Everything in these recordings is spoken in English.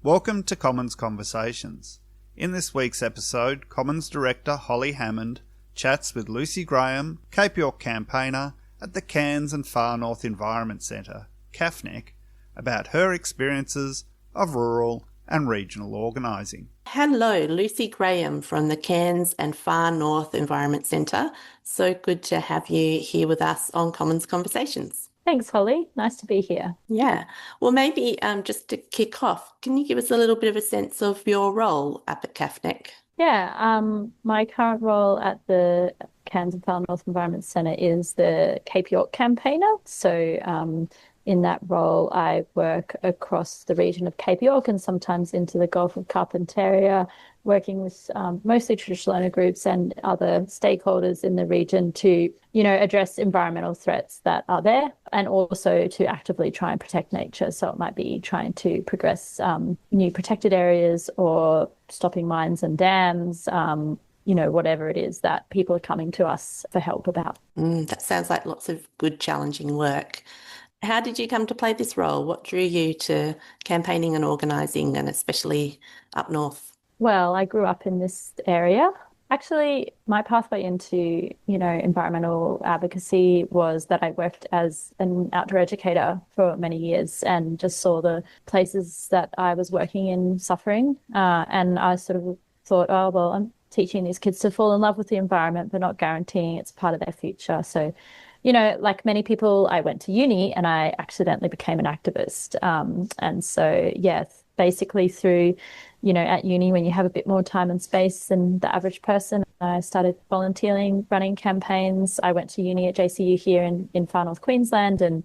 Welcome to Commons Conversations. In this week's episode, Commons Director Holly Hammond chats with Lucy Graham, Cape York campaigner at the Cairns and Far North Environment Centre, CAFNEC, about her experiences of rural and regional organising. Hello, Lucy Graham from the Cairns and Far North Environment Centre. So good to have you here with us on Commons Conversations. Thanks, Holly. Nice to be here. Yeah. Well, maybe just to kick off, can you give us a little bit of a sense of your role up at CAFNEC? Yeah, my current role at the Cairns and Far North Environment Centre is the Cape York campaigner. So in that role, I work across the region of Cape York and sometimes into the Gulf of Carpentaria, working with mostly traditional owner groups and other stakeholders in the region to, address environmental threats that are there and also to actively try and protect nature. So it might be trying to progress new protected areas or stopping mines and dams, whatever it is that people are coming to us for help about. That sounds like lots of good, challenging work. How did you come to play this role? What drew you to campaigning and organising, and especially up north? Well, I grew up in this area. Actually, my pathway into, environmental advocacy was that I worked as an outdoor educator for many years and just saw the places that I was working in suffering. And I sort of thought, I'm teaching these kids to fall in love with the environment, but not guaranteeing it's part of their future. So like many people, I went to uni and I accidentally became an activist. And so, basically through, at uni when you have a bit more time and space than the average person, I started volunteering, running campaigns. I went to uni at JCU here in Far North Queensland. And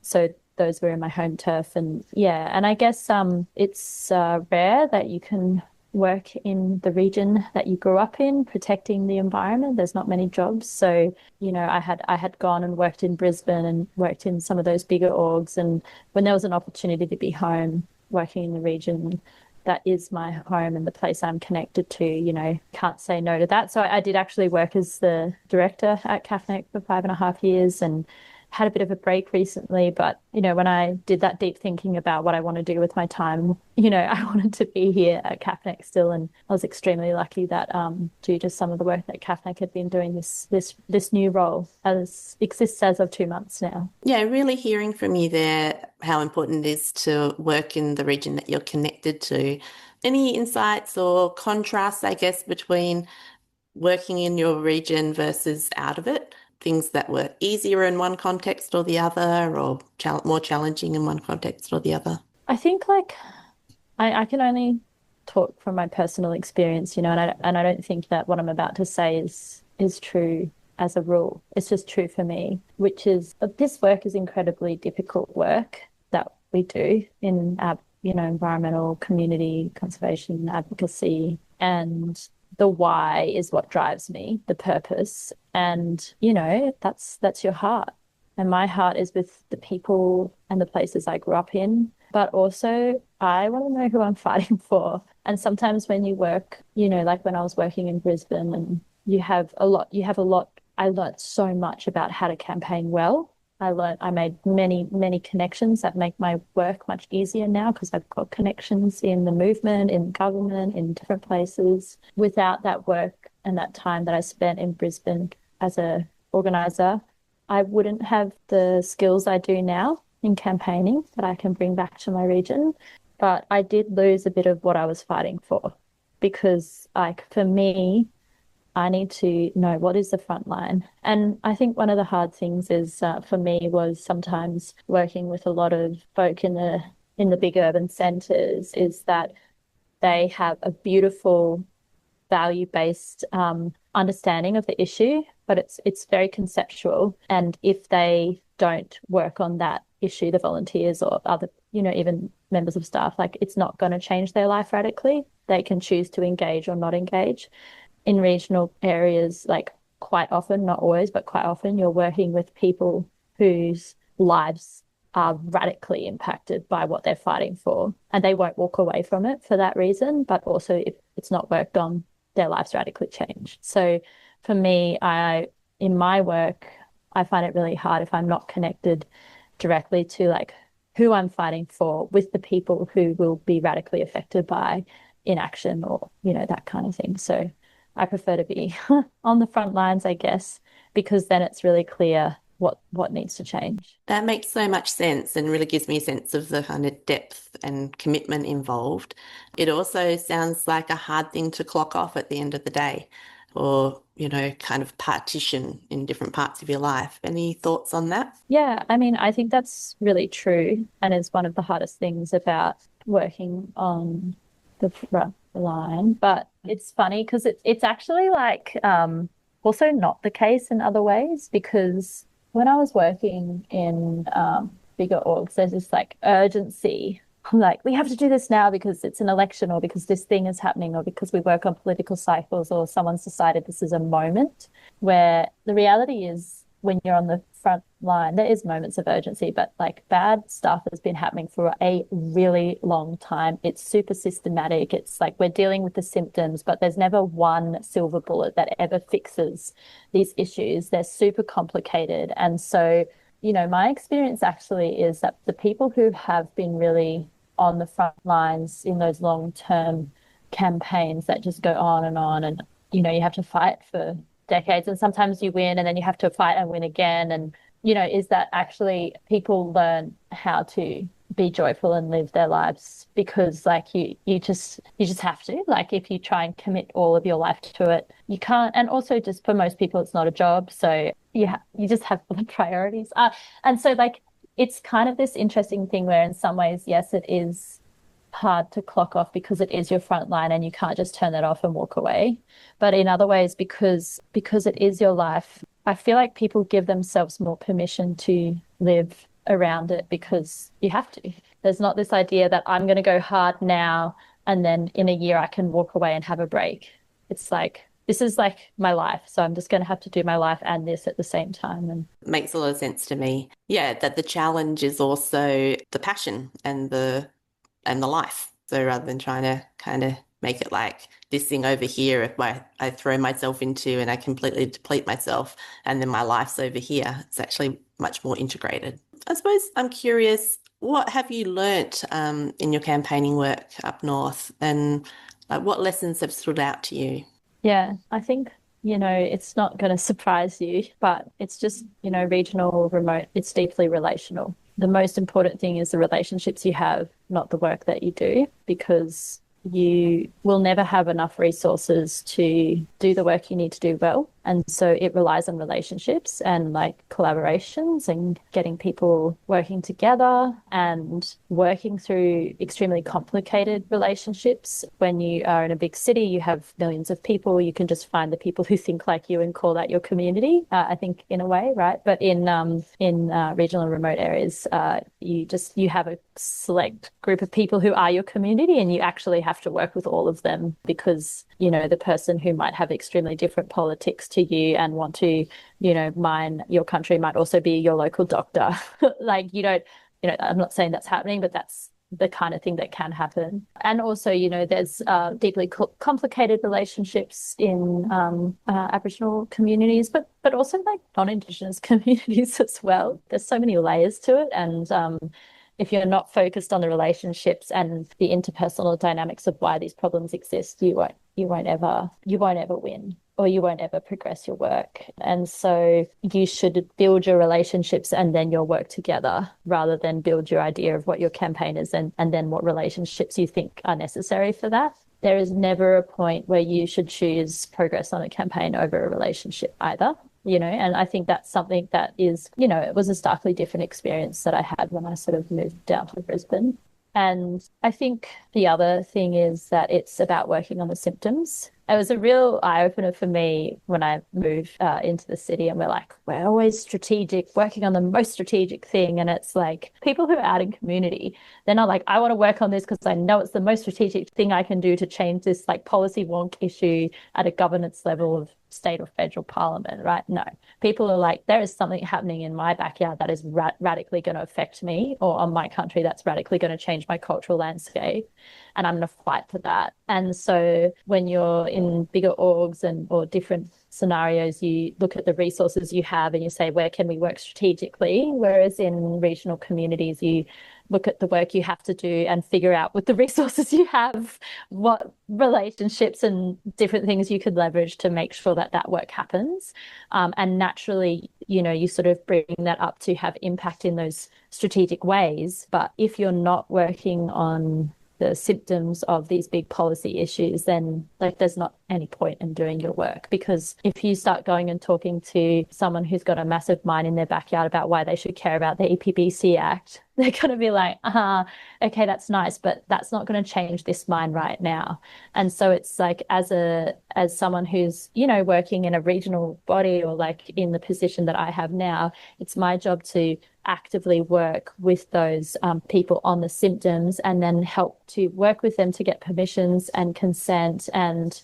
so those were in my home turf. And and I guess it's rare that you can work in the region that you grew up in, protecting the environment. There's not many jobs. So, I had gone and worked in Brisbane and worked in some of those bigger orgs. And when there was an opportunity to be home, working in the region that is my home and the place I'm connected to, can't say no to that. So I did actually work as the director at CAFNEC for 5.5 years and had a bit of a break recently. But, when I did that deep thinking about what I want to do with my time, I wanted to be here at CAFNEC still. And I was extremely lucky that due to some of the work that CAFNEC had been doing, this new role exists as of 2 months now. Yeah, really hearing from you there how important it is to work in the region that you're connected to. Any insights or contrasts, I guess, between working in your region versus out of it? Things that were easier in one context or the other, or more challenging in one context or the other? I think I can only talk from my personal experience, and I don't think that what I'm about to say is true as a rule. It's just true for me, which is this work is incredibly difficult work that we do in environmental community conservation advocacy, and the why is what drives me, the purpose. And, that's your heart. And my heart is with the people and the places I grew up in. But also I want to know who I'm fighting for. And sometimes when you work, like when I was working in Brisbane and you have a lot, I learned so much about how to campaign well. I made many, many connections that make my work much easier now because I've got connections in the movement, in government, in different places. Without that work and that time that I spent in Brisbane as an organiser, I wouldn't have the skills I do now in campaigning that I can bring back to my region. But I did lose a bit of what I was fighting for because, for me, I need to know what is the front line. And I think one of the hard things is for me was sometimes working with a lot of folk in the big urban centres is that they have a beautiful value-based understanding of the issue, but it's very conceptual. And if they don't work on that issue, the volunteers or other, even members of staff, it's not going to change their life radically. They can choose to engage or not engage. In regional areas, quite often, not always, but quite often, you're working with people whose lives are radically impacted by what they're fighting for. And they won't walk away from it for that reason, but also if it's not worked on, their lives radically change. So for me, in my work, I find it really hard if I'm not connected directly to who I'm fighting for with the people who will be radically affected by inaction or, that kind of thing. So I prefer to be on the front lines, I guess, because then it's really clear what needs to change. That makes so much sense and really gives me a sense of the kind of depth and commitment involved. It also sounds like a hard thing to clock off at the end of the day or, kind of partition in different parts of your life. Any thoughts on that? Yeah, I mean, I think that's really true and is one of the hardest things about working on the front line. But it's funny because it's actually like also not the case in other ways, because when I was working in bigger orgs, there's this like urgency. Like, we have to do this now because it's an election or because this thing is happening or because we work on political cycles or someone's decided this is a moment, where the reality is when you're on the front line, there is moments of urgency, but like bad stuff has been happening for a really long time. It's super systematic. It's like we're dealing with the symptoms, but there's never one silver bullet that ever fixes these issues. They're super complicated. And so, my experience actually is that the people who have been really on the front lines in those long-term campaigns that just go on and, you have to fight for decades and sometimes you win and then you have to fight and win again. And, is that actually people learn how to be joyful and live their lives because like you just have to. Like if you try and commit all of your life to it, you can't. And also just for most people, it's not a job. So you just have other priorities. And so like, it's kind of this interesting thing where in some ways, yes, it is hard to clock off because it is your front line and you can't just turn that off and walk away. But in other ways, because it is your life, I feel like people give themselves more permission to live around it because you have to. There's not this idea that I'm going to go hard now and then in a year I can walk away and have a break. It's like, this is like my life. So I'm just going to have to do my life and this at the same time. And makes a lot of sense to me. Yeah, that the challenge is also the passion and the life. So rather than trying to kind of make it like this thing over here, if I throw myself into and I completely deplete myself and then my life's over here, it's actually much more integrated. I suppose I'm curious, what have you learnt in your campaigning work up north and what lessons have stood out to you? Yeah, I think, it's not going to surprise you, but it's just, regional, remote, it's deeply relational. The most important thing is the relationships you have, not the work that you do, because you will never have enough resources to do the work you need to do well. And so it relies on relationships and like collaborations and getting people working together and working through extremely complicated relationships. When you are in a big city, you have millions of people. You can just find the people who think like you and call that your community, I think, in a way, right? But in regional and remote areas, you have a select group of people who are your community and you actually have to work with all of them because, the person who might have extremely different politics to you and want to, mine your country might also be your local doctor. Like, I'm not saying that's happening, but that's the kind of thing that can happen. And also, there's deeply complicated relationships in Aboriginal communities, but also like non-Indigenous communities as well. There's so many layers to it. And if you're not focused on the relationships and the interpersonal dynamics of why these problems exist, you won't ever win or you won't ever progress your work. And so you should build your relationships and then your work together rather than build your idea of what your campaign is and then what relationships you think are necessary for that. There is never a point where you should choose progress on a campaign over a relationship either. And I think that's something that is, it was a starkly different experience that I had when I sort of moved down to Brisbane. And I think the other thing is that it's about working on the symptoms. It was a real eye-opener for me when I moved into the city and we're always strategic, working on the most strategic thing. And it's like people who are out in community, they're not like, I want to work on this because I know it's the most strategic thing I can do to change this like policy wonk issue at a governance level of state or federal parliament, right? No, people are like, there is something happening in my backyard that is radically going to affect me, or on my country that's radically going to change my cultural landscape, and I'm going to fight for that. And so when you're in bigger orgs or different scenarios, you look at the resources you have and you say, where can we work strategically? Whereas in regional communities, you look at the work you have to do and figure out with the resources you have what relationships and different things you could leverage to make sure that that work happens. And naturally, you sort of bring that up to have impact in those strategic ways. But if you're not working on the symptoms of these big policy issues, then there's not any point in doing your work. Because if you start going and talking to someone who's got a massive mine in their backyard about why they should care about the EPBC Act, they're going to be like, okay, that's nice, but that's not going to change this mine right now. And so it's like, as someone who's, working in a regional body or in the position that I have now, it's my job to actively work with those people on the symptoms and then help to work with them to get permissions and consent and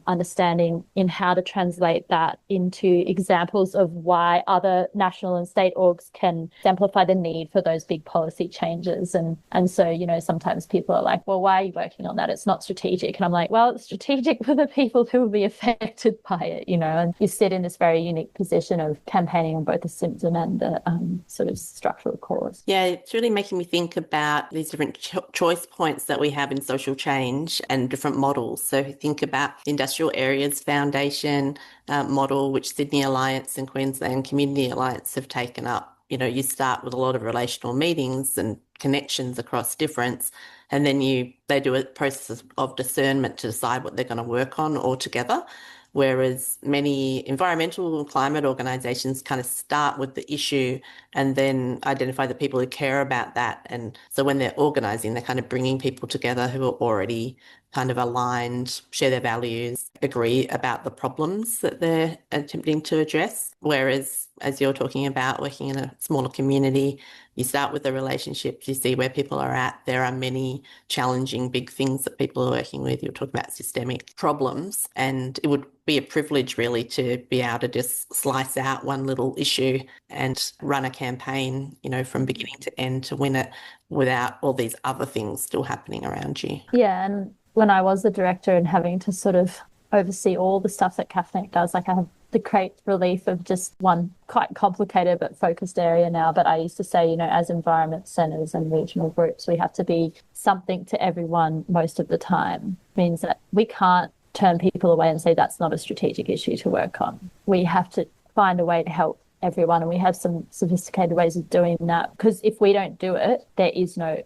understanding in how to translate that into examples of why other national and state orgs can exemplify the need for those big policy changes. And so, sometimes people are like, well, why are you working on that? It's not strategic. And I'm like, well, it's strategic for the people who will be affected by it, and you sit in this very unique position of campaigning on both the symptom and the sort of structural cause. Yeah, it's really making me think about these different choice points that we have in social change and different models. So if you think about the Industrial Areas Foundation model, which Sydney Alliance and Queensland Community Alliance have taken up. You start with a lot of relational meetings and connections across difference, and then they do a process of discernment to decide what they're going to work on altogether. Whereas many environmental and climate organisations kind of start with the issue and then identify the people who care about that. And so when they're organising, they're kind of bringing people together who are already kind of aligned, share their values, agree about the problems that they're attempting to address. Whereas, as you're talking about working in a smaller community, you start with the relationships, you see where people are at. There are many challenging big things that people are working with. You're talking about systemic problems, and it would be a privilege really to be able to just slice out one little issue and run a campaign, from beginning to end to win it without all these other things still happening around you. Yeah, and when I was the director and having to sort of oversee all the stuff that CAFNEC does, I have the great relief of just one quite complicated but focused area now. But I used to say, as environment centres and regional groups, we have to be something to everyone most of the time. It means that we can't turn people away and say that's not a strategic issue to work on. We have to find a way to help everyone, and we have some sophisticated ways of doing that, because if we don't do it, there is no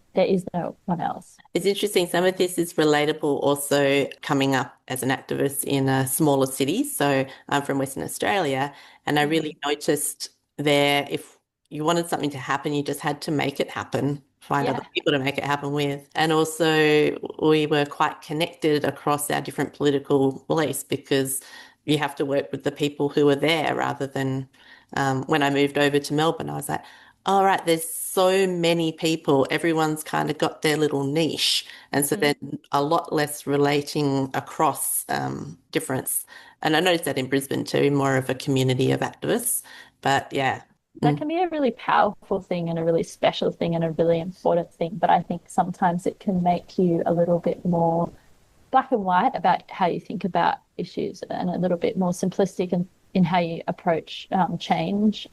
one else. It's interesting, some of this is relatable also coming up as an activist in a smaller city. So I'm from Western Australia, and I really noticed there, if you wanted something to happen, you just had to make it happen, find other people to make it happen with. And also we were quite connected across our different political beliefs, because you have to work with the people who are there rather than when I moved over to Melbourne, I was like, all right, there's so many people, everyone's kind of got their little niche. And so then a lot less relating across difference. And I noticed that in Brisbane too, more of a community of activists. But yeah. That can be a really powerful thing and a really special thing and a really important thing. But I think sometimes it can make you a little bit more black and white about how you think about issues, and a little bit more simplistic in how you approach change,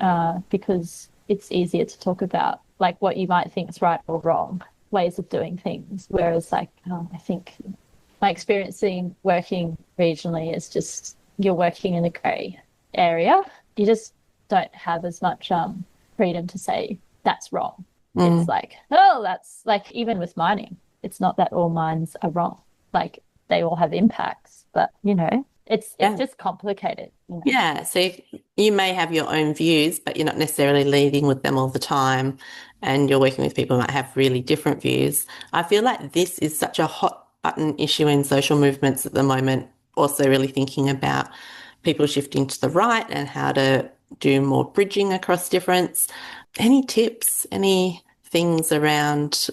because it's easier to talk about what you might think is right or wrong ways of doing things. Whereas I think my experience in working regionally is just you're working in a grey area. You just don't have as much freedom to say that's wrong. It's that's even with mining, it's not that all mines are wrong. They all have impacts, but it's just complicated. Yeah, so you may have your own views, but you're not necessarily leading with them all the time, and you're working with people who might have really different views. I feel like this is such a hot button issue in social movements at the moment, also really thinking about people shifting to the right and how to do more bridging across difference. Any tips, any things around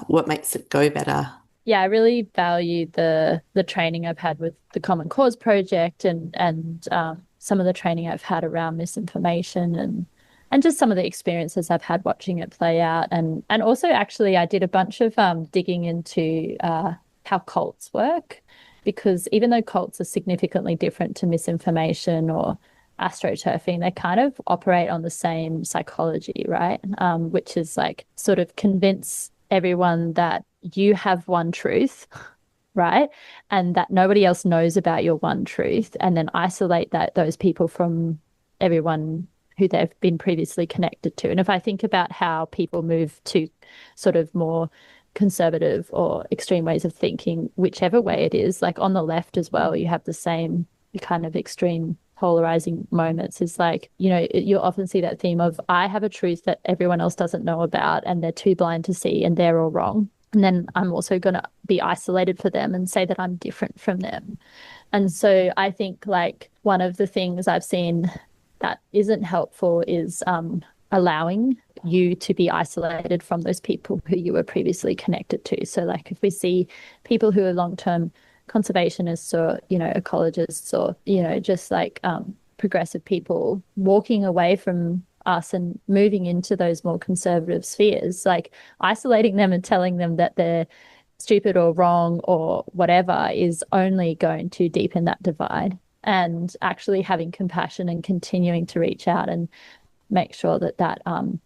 what makes it go better? Yeah, I really value the training I've had with the Common Cause project and some of the training I've had around misinformation and just some of the experiences I've had watching it play out. And also actually I did a bunch of digging into how cults work, because even though cults are significantly different to misinformation or astroturfing, they kind of operate on the same psychology, right? Which is like sort of convince everyone that you have one truth, right? And that nobody else knows about your one truth, and then isolate those people from everyone who they've been previously connected to. And if I think about how people move to sort of more conservative or extreme ways of thinking, whichever way it is, like on the left as well, you have the same kind of extreme polarizing moments. Is like, you know, you'll often see that theme of I have a truth that everyone else doesn't know about and they're too blind to see and they're all wrong. And then I'm also going to be isolated for them and say that I'm different from them. And so I think like one of the things I've seen that isn't helpful is allowing you to be isolated from those people who you were previously connected to. So like if we see people who are long-term conservationists or, you know, ecologists or, you know, just like progressive people walking away from us and moving into those more conservative spheres, like isolating them and telling them that they're stupid or wrong or whatever is only going to deepen that divide. And actually having compassion and continuing to reach out and make sure that that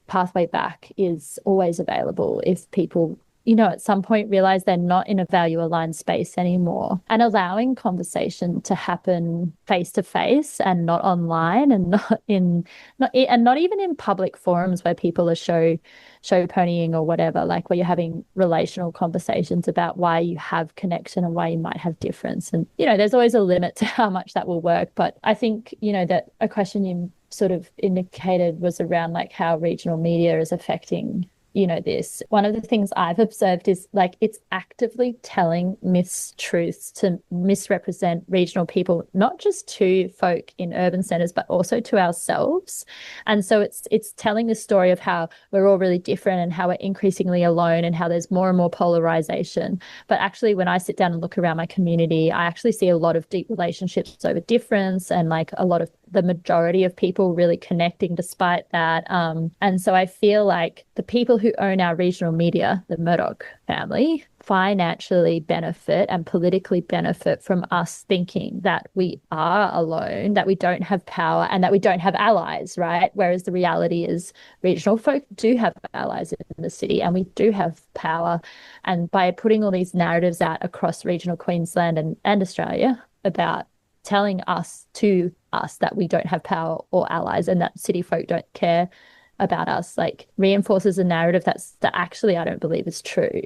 pathway back is always available if people, you know, at some point realize they're not in a value aligned space anymore, and allowing conversation to happen face to face and not online and not even in public forums where people are show ponying or whatever, like where you're having relational conversations about why you have connection and why you might have difference. And, you know, there's always a limit to how much that will work. But I think, you know, that a question you sort of indicated was around like how regional media is affecting, you know, this. One of the things I've observed is like it's actively telling mistruths to misrepresent regional people, not just to folk in urban centres, but also to ourselves. And so it's telling the story of how we're all really different and how we're increasingly alone and how there's more and more polarisation. But actually, when I sit down and look around my community, I actually see a lot of deep relationships over difference and like a lot of the majority of people really connecting despite that. And so I feel like the people who own our regional media, the Murdoch family, financially benefit and politically benefit from us thinking that we are alone, that we don't have power and that we don't have allies, right? Whereas the reality is regional folk do have allies in the city and we do have power. And by putting all these narratives out across regional Queensland and Australia about telling us that we don't have power or allies and that city folk don't care about us, like reinforces a narrative that actually I don't believe is true.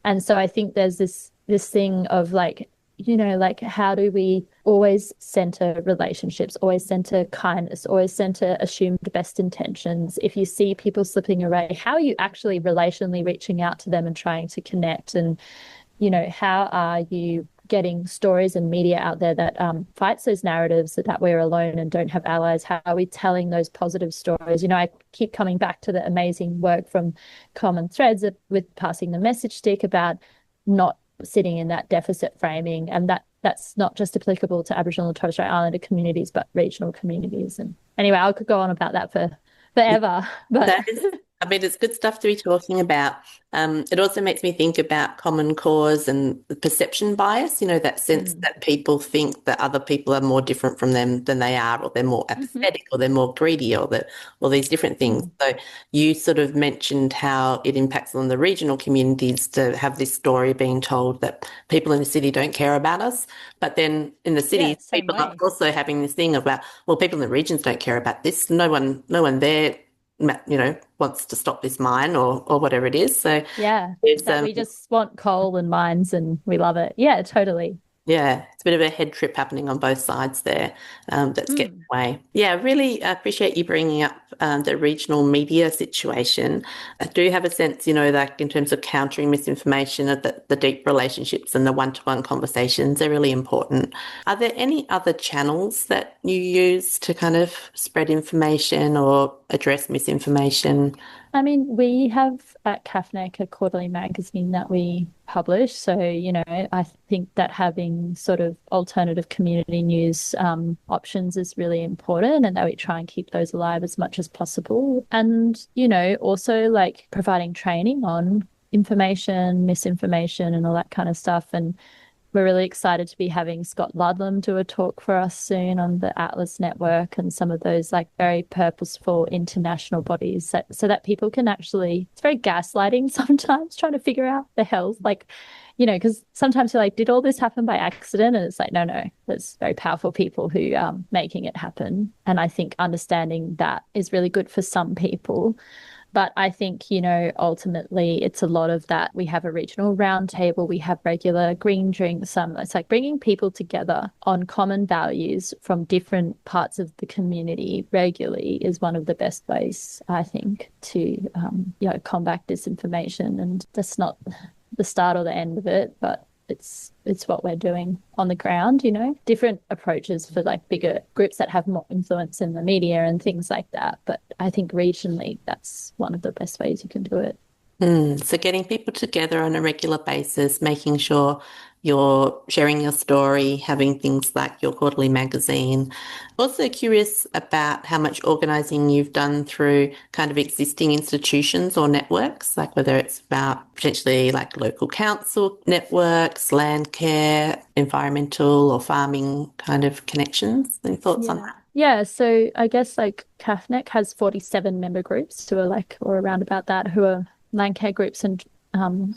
And so I think there's this thing of like, you know, like how do we always center relationships, always center kindness, always center assumed best intentions. If you see people slipping away, how are you actually relationally reaching out to them and trying to connect? And, you know, how are you getting stories and media out there that fights those narratives that we're alone and don't have allies? How are we telling those positive stories? You know, I keep coming back to the amazing work from Common Threads with passing the message stick about not sitting in that deficit framing, and that's not just applicable to Aboriginal and Torres Strait Islander communities, but regional communities. And anyway, I could go on about that for forever. But I mean, it's good stuff to be talking about. It also makes me think about common cause and the perception bias, you know, that sense that people think that other people are more different from them than they are, or they're more apathetic, or they're more greedy, or these different things. So you sort of mentioned how it impacts on the regional communities to have this story being told that people in the city don't care about us. But then in the city, people are also having this thing about, well, people in the regions don't care about this. No one there, you know, wants to stop this mine or whatever it is. So yeah, we just want coal and mines and we love it. Yeah, totally. Yeah, it's a bit of a head trip happening on both sides there. That's getting away. Yeah, really appreciate you bringing up the regional media situation. I do have a sense, you know, like in terms of countering misinformation, that the deep relationships and the one-to-one conversations are really important. Are there any other channels that you use to kind of spread information or address misinformation? I mean, we have at CAFNEC a quarterly magazine that we publish. So, you know, I think that having sort of alternative community news options is really important, and that we try and keep those alive as much as possible. And, you know, also like providing training on information, misinformation and all that kind of stuff. And we're really excited to be having Scott Ludlam do a talk for us soon on the Atlas Network and some of those like very purposeful international bodies so that people can actually, it's very gaslighting sometimes trying to figure out the hell, like, you know, because sometimes you're like, did all this happen by accident? And it's like, no, there's very powerful people who are making it happen. And I think understanding that is really good for some people. But I think, you know, ultimately it's a lot of that. We have a regional roundtable, we have regular green drinks. It's like bringing people together on common values from different parts of the community regularly is one of the best ways, I think, to, you know, combat disinformation. And that's not the start or the end of it, but it's what we're doing on the ground, you know, different approaches for like bigger groups that have more influence in the media and things like that. But I think regionally, that's one of the best ways you can do it. So getting people together on a regular basis, making sure you're sharing your story, having things like your quarterly magazine. Also curious about how much organising you've done through kind of existing institutions or networks, like whether it's about potentially like local council networks, land care, environmental or farming kind of connections. Any thoughts on that? Yeah, so I guess like CAFNEC has 47 member groups who are like, or around about that, who are land care groups and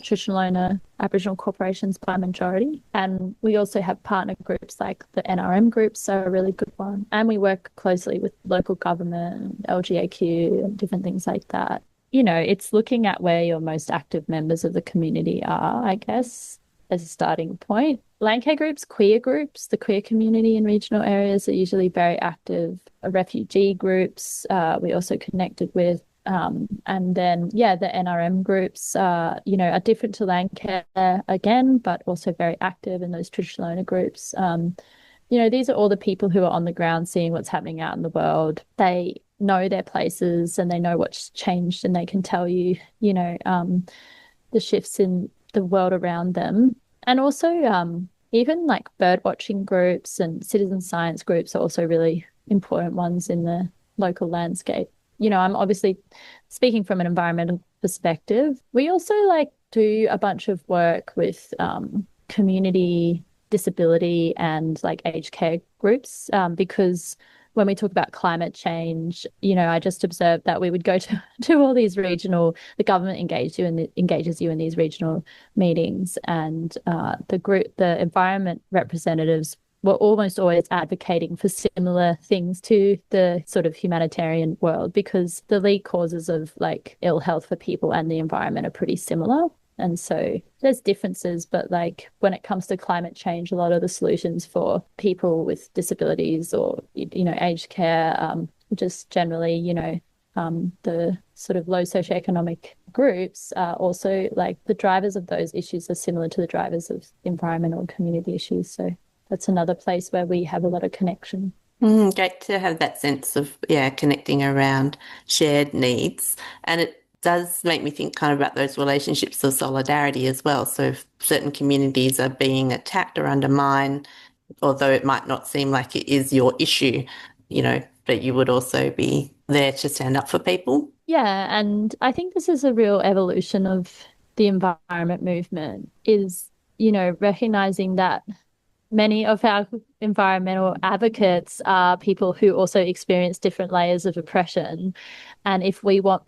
traditional owner Aboriginal corporations by majority. And we also have partner groups like the NRM groups, so a really good one. And we work closely with local government, LGAQ, and different things like that. You know, it's looking at where your most active members of the community are, I guess, as a starting point. Land care groups, the queer community in regional areas are usually very active. Refugee groups, we also connected with. And then, the NRM groups, you know, are different to land care again, but also very active in those traditional owner groups. You know, these are all the people who are on the ground seeing what's happening out in the world. They know their places and they know what's changed and they can tell you, you know, the shifts in the world around them. And also even like bird watching groups and citizen science groups are also really important ones in the local landscape. You know, I'm obviously speaking from an environmental perspective. We also like do a bunch of work with community disability and like aged care groups because when we talk about climate change, you know, I just observed that we would go to all these the government engages you in these regional meetings, and the environment representatives were almost always advocating for similar things to the sort of humanitarian world because the lead causes of like ill health for people and the environment are pretty similar. And so there's differences, but like when it comes to climate change, a lot of the solutions for people with disabilities or, you know, aged care, just generally, you know, the sort of low socioeconomic groups are also like the drivers of those issues are similar to the drivers of environmental and community issues. So that's another place where we have a lot of connection. Great to have that sense of, connecting around shared needs. And it does make me think kind of about those relationships of solidarity as well. So if certain communities are being attacked or undermined, although it might not seem like it is your issue, you know, but you would also be there to stand up for people. Yeah, and I think this is a real evolution of the environment movement is, you know, recognizing that many of our environmental advocates are people who also experience different layers of oppression. And if we want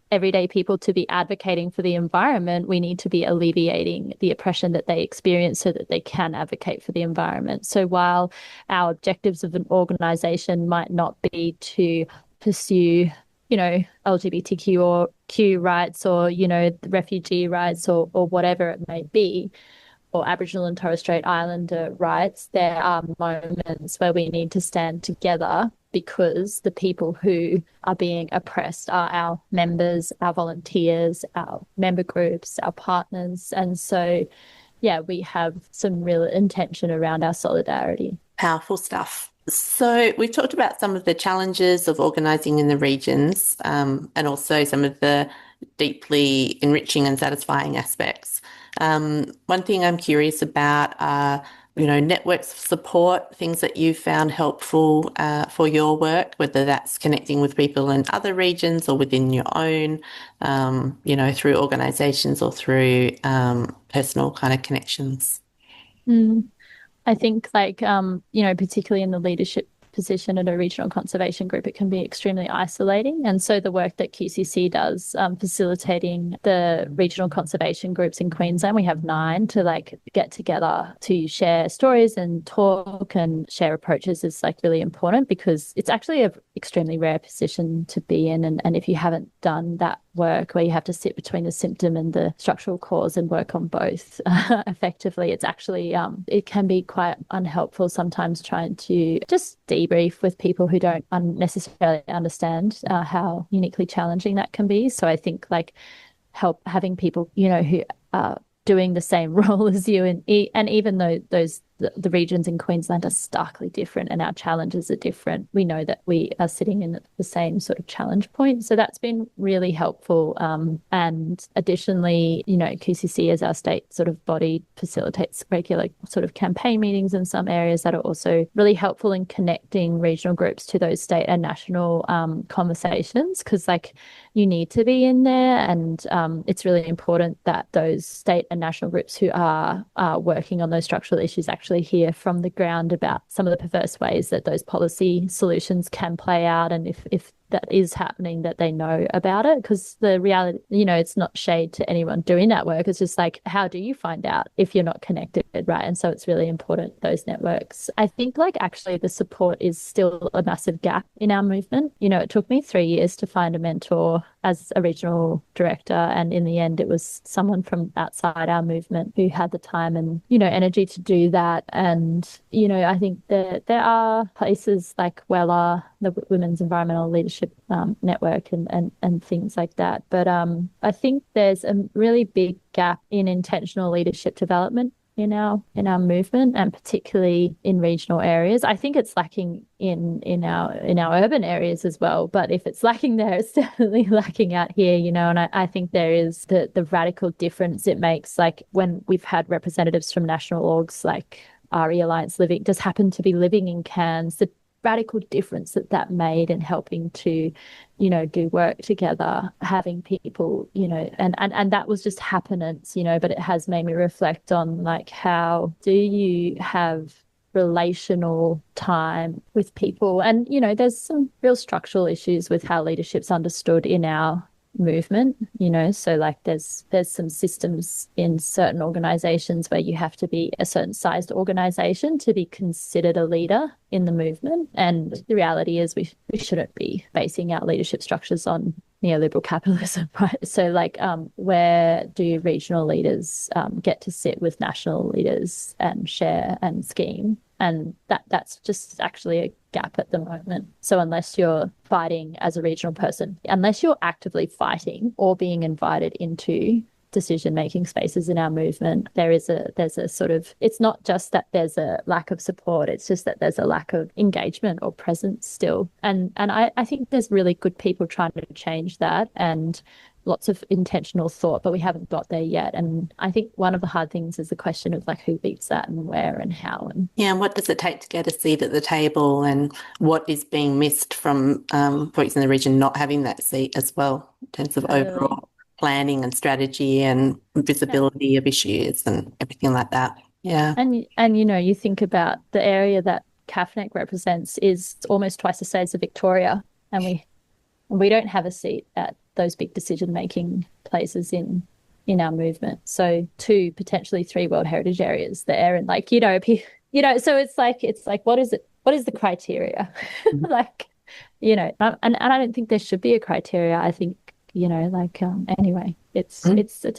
everyday people to be advocating for the environment, we need to be alleviating the oppression that they experience so that they can advocate for the environment. So while our objectives of an organization might not be to pursue, you know, LGBTQ or Q rights or, you know, refugee rights or whatever it may be, or Aboriginal and Torres Strait Islander rights, there are moments where we need to stand together because the people who are being oppressed are our members, our volunteers, our member groups, our partners. And so, we have some real intention around our solidarity. Powerful stuff. So we've talked about some of the challenges of organising in the regions and also some of the deeply enriching and satisfying aspects. One thing I'm curious about are, you know, networks of support, things that you've found helpful for your work, whether that's connecting with people in other regions or within your own, you know, through organisations or through personal kind of connections. I think particularly in the leadership position at a regional conservation group, it can be extremely isolating. And so the work that QCC does, facilitating the regional conservation groups in Queensland, we have 9 to get together to share stories and talk and share approaches is really important, because it's actually an extremely rare position to be in. And if you haven't done that work where you have to sit between the symptom and the structural cause and work on both effectively, it's actually it can be quite unhelpful sometimes trying to just debrief with people who don't necessarily understand how uniquely challenging that can be. So I think help having people who are doing the same role as you, and even though the regions in Queensland are starkly different and our challenges are different, we know that we are sitting in the same sort of challenge point. So that's been really helpful. And additionally, QCC as our state sort of body facilitates regular sort of campaign meetings in some areas that are also really helpful in connecting regional groups to those state and national conversations, because you need to be in there. And it's really important that those state and national groups who are working on those structural issues actually hear from the ground about some of the perverse ways that those policy solutions can play out. And if that is happening, that they know about it, because the reality, it's not shade to anyone doing that work. It's just how do you find out if you're not connected, right? And so it's really important, those networks. I think actually the support is still a massive gap in our movement. It took me 3 years to find a mentor as a regional director, and in the end it was someone from outside our movement who had the time and energy to do that. And I think there are places like Wella, the Women's Environmental Leadership Network, and things like that. But I think there's a really big gap in intentional leadership development in our movement, and particularly in regional areas. I think it's lacking in our urban areas as well. But if it's lacking there, it's definitely lacking out here, And I think there is the radical difference it makes. When we've had representatives from national orgs like RE Alliance Living just happen to be living in Cairns, the radical difference that made in helping to do work together, having people and that was just happenance, but it has made me reflect on how do you have relational time with people. And there's some real structural issues with how leadership's understood in our movement, so there's some systems in certain organizations where you have to be a certain sized organization to be considered a leader in the movement. And the reality is we shouldn't be basing our leadership structures on neoliberal capitalism, right? So where do regional leaders get to sit with national leaders and share and scheme? And that's just actually a gap at the moment. So unless you're fighting as a regional person, unless you're actively fighting or being invited into decision-making spaces in our movement, there's a sort of, it's not just that there's a lack of support, it's just that there's a lack of engagement or presence still. And I think there's really good people trying to change that, and lots of intentional thought, but we haven't got there yet. And I think one of the hard things is the question of who beats that and where and how. And what does it take to get a seat at the table, and what is being missed from folks in the region not having that seat as well, in terms of overall planning and strategy and visibility of issues and everything like that. Yeah. And you think about the area that CAFNEC represents is almost twice the size of Victoria, and we don't have a seat at those big decision-making places in our movement. So 2, potentially 3 World Heritage areas there, and so it's what is it? What is the criteria? And I don't think there should be a criteria. I think anyway, it's a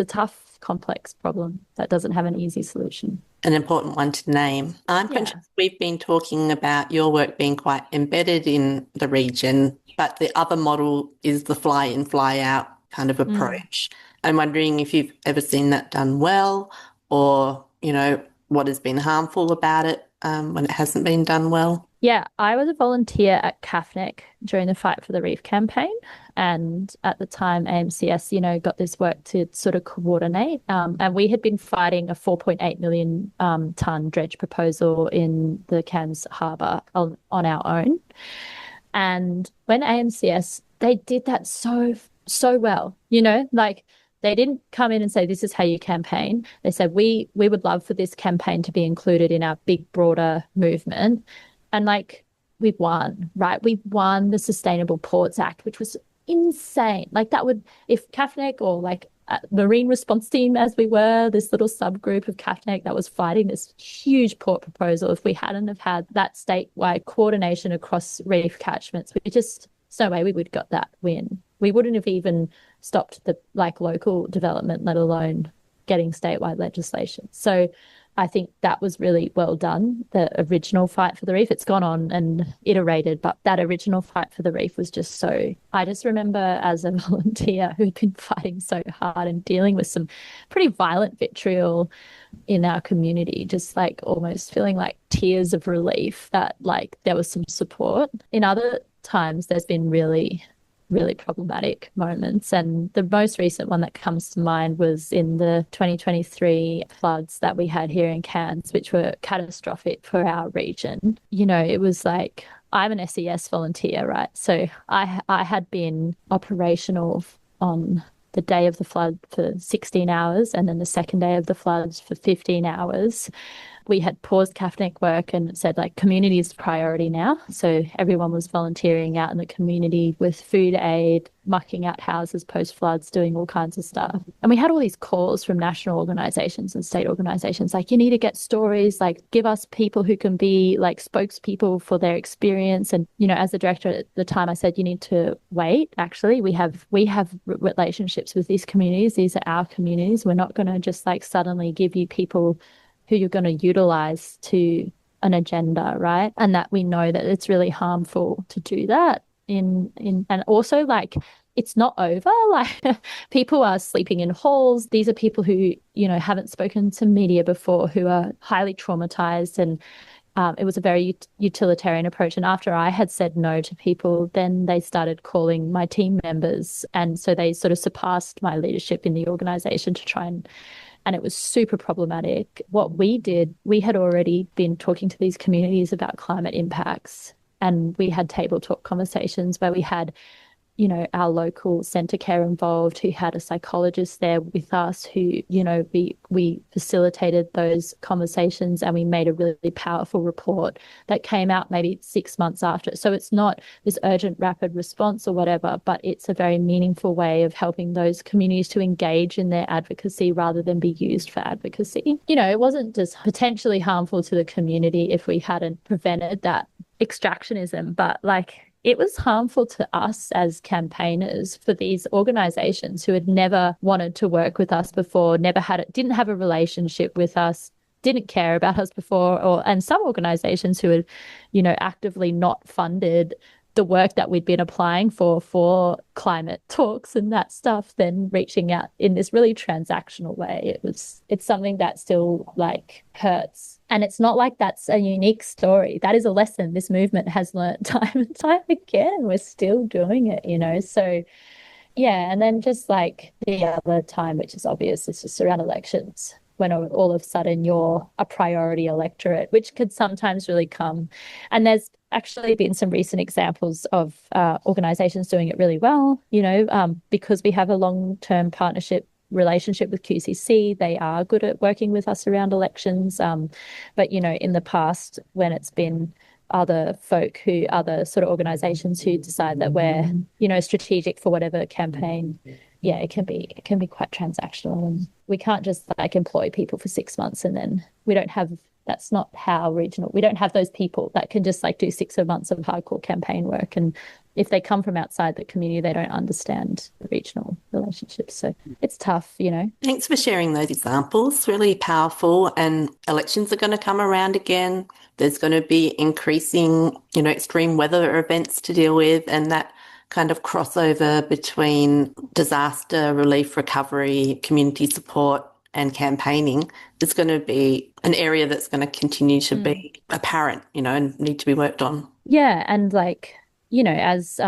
tough, complex problem that doesn't have an easy solution. An important one to name. I'm conscious we've been talking about your work being quite embedded in the region, but the other model is the fly in, fly out kind of approach. I'm wondering if you've ever seen that done well, or, what has been harmful about it when it hasn't been done well. Yeah, I was a volunteer at CAFNEC during the Fight for the Reef campaign. And at the time, AMCS, got this work to sort of coordinate. And we had been fighting a 4.8 million tonne dredge proposal in the Cairns harbour on our own. And when AMCS, they did that so well, They didn't come in and say, this is how you campaign. They said, we would love for this campaign to be included in our big, broader movement. And like, we've won, right? We've won the Sustainable Ports Act, which was insane. Like that would, if CAFNEC or like Marine Response Team, as we were, this little subgroup of CAFNEC that was fighting this huge port proposal, if we hadn't have had that statewide coordination across reef catchments, we just, there's no way we would have got that win. We wouldn't have even stopped the like local development, let alone getting statewide legislation. So I think that was really well done, the original fight for the reef. It's gone on and iterated, but that original fight for the reef was just so... I just remember as a volunteer who'd been fighting so hard and dealing with some pretty violent vitriol in our community, just like almost feeling like tears of relief that like there was some support. In other times, there's been really problematic moments. And the most recent one that comes to mind was in the 2023 floods that we had here in Cairns, which were catastrophic for our region. You know, it was like, I'm an SES volunteer, right? So I had been operational on the day of the flood for 16 hours and then the second day of the floods for 15 hours. We had paused CAFNEC work and said like community is priority now. So everyone was volunteering out in the community with food aid, mucking out houses post floods, doing all kinds of stuff. And we had all these calls from national organizations and state organizations like, you need to get stories, like give us people who can be like spokespeople for their experience. And, you know, as the director at the time, I said, you need to wait. Actually, we have relationships with these communities. These are our communities. We're not going to just like suddenly give you people who you're going to utilize to an agenda, right? And that we know that it's really harmful to do that and also like it's not over. Like people are sleeping in halls. These are people who, you know, haven't spoken to media before, who are highly traumatized. And it was a very utilitarian approach. And after I had said no to people, then they started calling my team members. And so they sort of surpassed my leadership in the organization to try and it was super problematic. What we did, we had already been talking to these communities about climate impacts, and we had table talk conversations where we had, you know, our local centre care involved, who had a psychologist there with us, who, you know, we facilitated those conversations, and we made a really powerful report that came out maybe 6 months after. So it's not this urgent, rapid response or whatever, but it's a very meaningful way of helping those communities to engage in their advocacy rather than be used for advocacy. You know, it wasn't just potentially harmful to the community if we hadn't prevented that extractionism, but like, it was harmful to us as campaigners for these organizations who had never wanted to work with us before, didn't have a relationship with us, didn't care about us before, and some organizations who had, you know, actively not funded the work that we'd been applying for climate talks and that stuff, then reaching out in this really transactional way. It's something that still like hurts. And it's not like that's a unique story. That is a lesson this movement has learned time and time again. We're still doing it, you know? So yeah. And then just like the other time, which is obvious, is just around elections, when all of a sudden you're a priority electorate, which could sometimes really come. And there's actually been some recent examples of organisations doing it really well, you know, because we have a long-term partnership relationship with QCC. They are good at working with us around elections. But, you know, in the past, when it's been other sort of organisations who decide that we're, you know, strategic for whatever campaign, yeah, it can be quite transactional, and we can't just like employ people for 6 months and then that's not how we don't have those people that can just like do 6 months of hardcore campaign work. And if they come from outside the community, they don't understand the regional relationships. So it's tough, you know. Thanks for sharing those examples. Really powerful. And elections are going to come around again. There's going to be increasing, you know, extreme weather events to deal with, and that kind of crossover between disaster relief, recovery, community support and campaigning is going to be an area that's going to continue to be apparent, you know, and need to be worked on. Yeah. And like, you know, as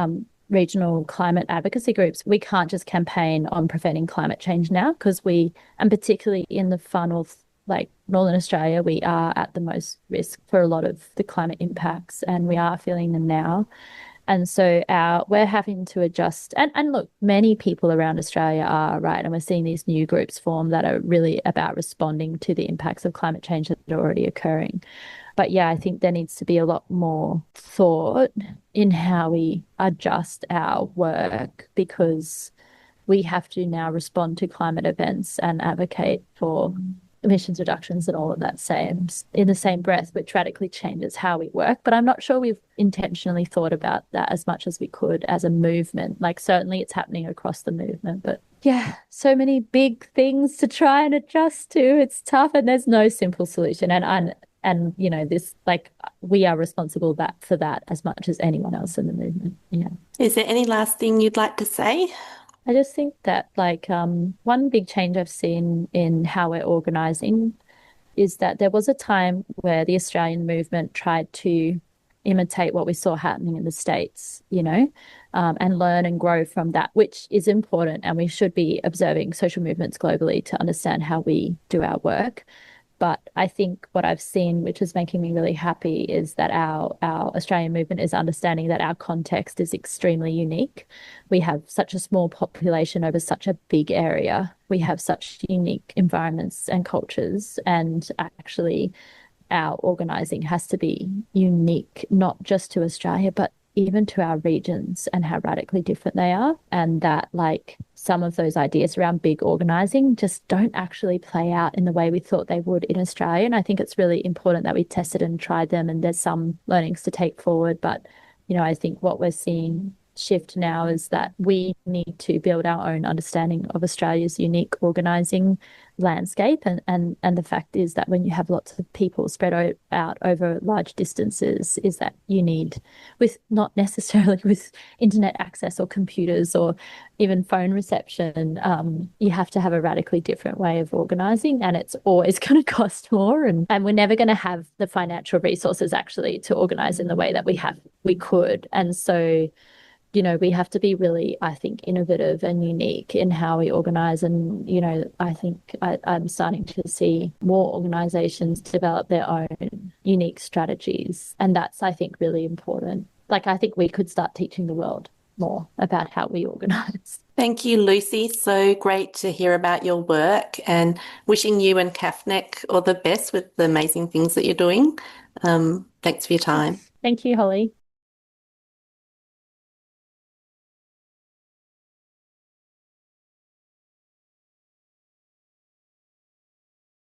regional climate advocacy groups, we can't just campaign on preventing climate change now, because and particularly in the far north, like Northern Australia, we are at the most risk for a lot of the climate impacts, and we are feeling them now. And so we're having to adjust. And look, many people around Australia are, right? And we're seeing these new groups form that are really about responding to the impacts of climate change that are already occurring. But yeah, I think there needs to be a lot more thought in how we adjust our work, because we have to now respond to climate events and advocate for emissions reductions and all of that in the same breath, which radically changes how we work. But I'm not sure we've intentionally thought about that as much as we could as a movement. Like, certainly it's happening across the movement, but yeah, so many big things to try and adjust to. It's tough, and there's no simple solution. And you know, this, like, we are responsible for that as much as anyone else in the movement. Yeah. Is there any last thing you'd like to say? I just think that, like, one big change I've seen in how we're organising is that there was a time where the Australian movement tried to imitate what we saw happening in the States, you know, and learn and grow from that, which is important. And we should be observing social movements globally to understand how we do our work. But I think what I've seen, which is making me really happy, is that our Australian movement is understanding that our context is extremely unique. We have such a small population over such a big area. We have such unique environments and cultures, and actually our organising has to be unique, not just to Australia, but even to our regions and how radically different they are. And that, like, some of those ideas around big organising just don't actually play out in the way we thought they would in Australia. And I think it's really important that we tested and tried them, and there's some learnings to take forward. But, you know, I think what we're seeing shift now is that we need to build our own understanding of Australia's unique organising landscape. And the fact is that when you have lots of people spread out over large distances, is that you need, with not necessarily with internet access or computers or even phone reception, you have to have a radically different way of organising, and it's always going to cost more, and we're never going to have the financial resources actually to organise in the way that we could. And so, you know, we have to be really, I think, innovative and unique in how we organise. And, you know, I think I'm starting to see more organisations develop their own unique strategies. And that's, I think, really important. Like, I think we could start teaching the world more about how we organise. Thank you, Lucy. So great to hear about your work, and wishing you and CAFNEC all the best with the amazing things that you're doing. Thanks for your time. Thank you, Holly.